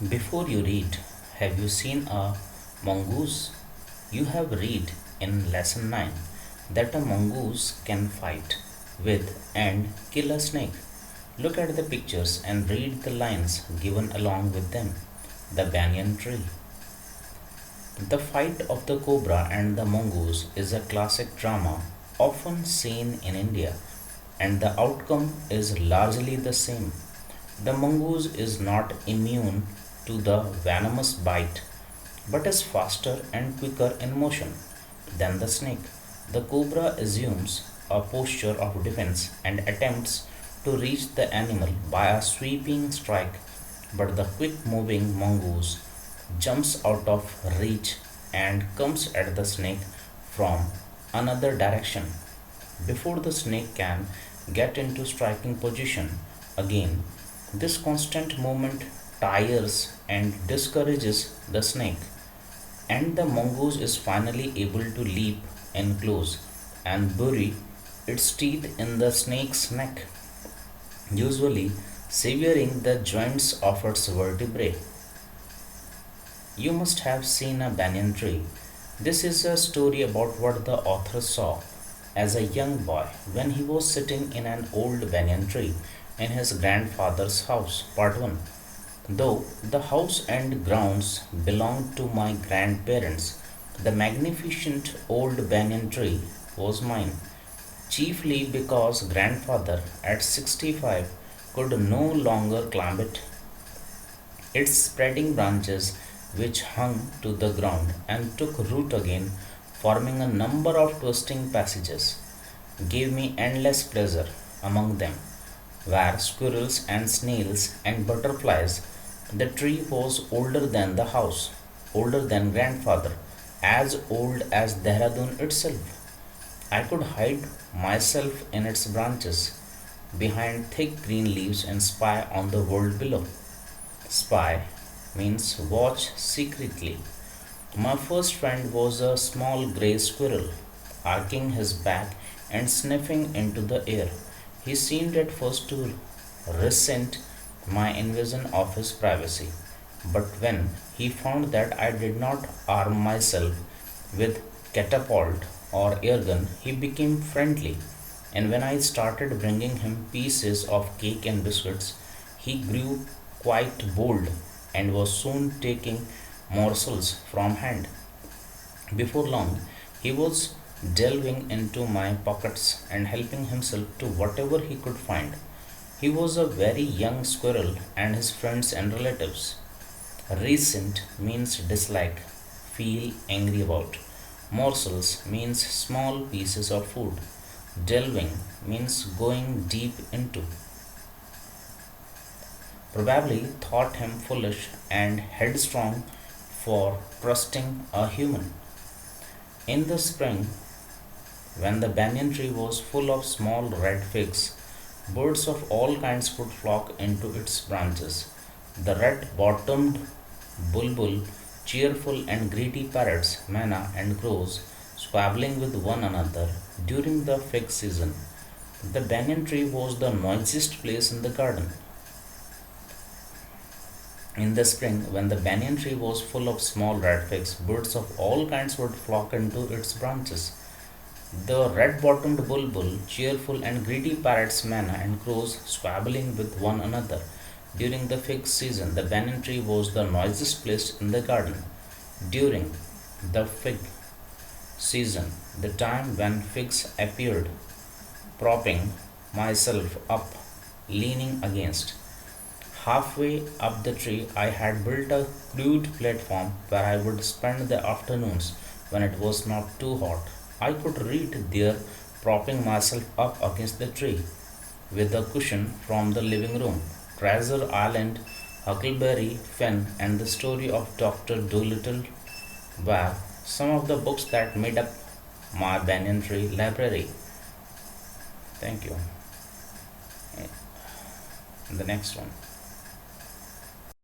Before you read, have you seen a mongoose? You have read in lesson 9 that a mongoose can fight with and kill a snake. Look at the pictures and read the lines given along with them. The banyan tree. The fight of the cobra and the mongoose is a classic drama often seen in India, and the outcome is largely the same. The mongoose is not immune to the venomous bite but is faster and quicker in motion than the snake. The cobra assumes a posture of defense and attempts to reach the animal by a sweeping strike, but the quick moving mongoose jumps out of reach and comes at the snake from another direction. Before the snake can get into striking position again, this constant movement tires and discourages the snake, and the mongoose is finally able to leap in close and bury its teeth in the snake's neck, usually severing the joints of its vertebrae. You must have seen a banyan tree. This is a story about what the author saw as a young boy when he was sitting in an old banyan tree in his grandfather's house. Part 1. Though the house and grounds belonged to my grandparents, the magnificent old banyan tree was mine, chiefly because grandfather at 65 could no longer climb it. Its spreading branches, which hung to the ground and took root again, forming a number of twisting passages, gave me endless pleasure. Among them were squirrels and snails and butterflies. The tree was older than the house, older than grandfather, as old as Dehradun itself. I could hide myself in its branches, behind thick green leaves, and spy on the world below. Spy means watch secretly. My first friend was a small grey squirrel, arching his back and sniffing into the air. He seemed at first to resent my invasion of his privacy, but when he found that I did not arm myself with catapult or airgun, he became friendly. And when I started bringing him pieces of cake and biscuits, he grew quite bold and was soon taking morsels from hand. Before long, he was delving into my pockets and helping himself to whatever he could find. He was a very young squirrel, and his friends and relatives. Resent means dislike, feel angry about. Morsels means small pieces of food. Delving means going deep into. Probably thought him foolish and headstrong for trusting a human. In the spring, when the banyan tree was full of small red figs, birds of all kinds would flock into its branches. The red bottomed bulbul, cheerful and greedy parrots, manna and crows, squabbling with one another during the fig season. The banyan tree was the noisiest place in the garden. In the spring, when the banyan tree was full of small red figs, birds of all kinds would flock into its branches. The red bottomed bulbul, cheerful and greedy parrots, manna, and crows squabbling with one another. During the fig season, the banyan tree was the noisiest place in the garden. During the fig season, the time when figs appeared, propping myself up, leaning against. Halfway up the tree, I had built a crude platform where I would spend the afternoons when it was not too hot. I could read there, propping myself up against the tree with a cushion from the living room. Treasure Island, Huckleberry Finn, and the story of Dr. Dolittle were some of the books that made up my banyan tree library. Thank you. The next one.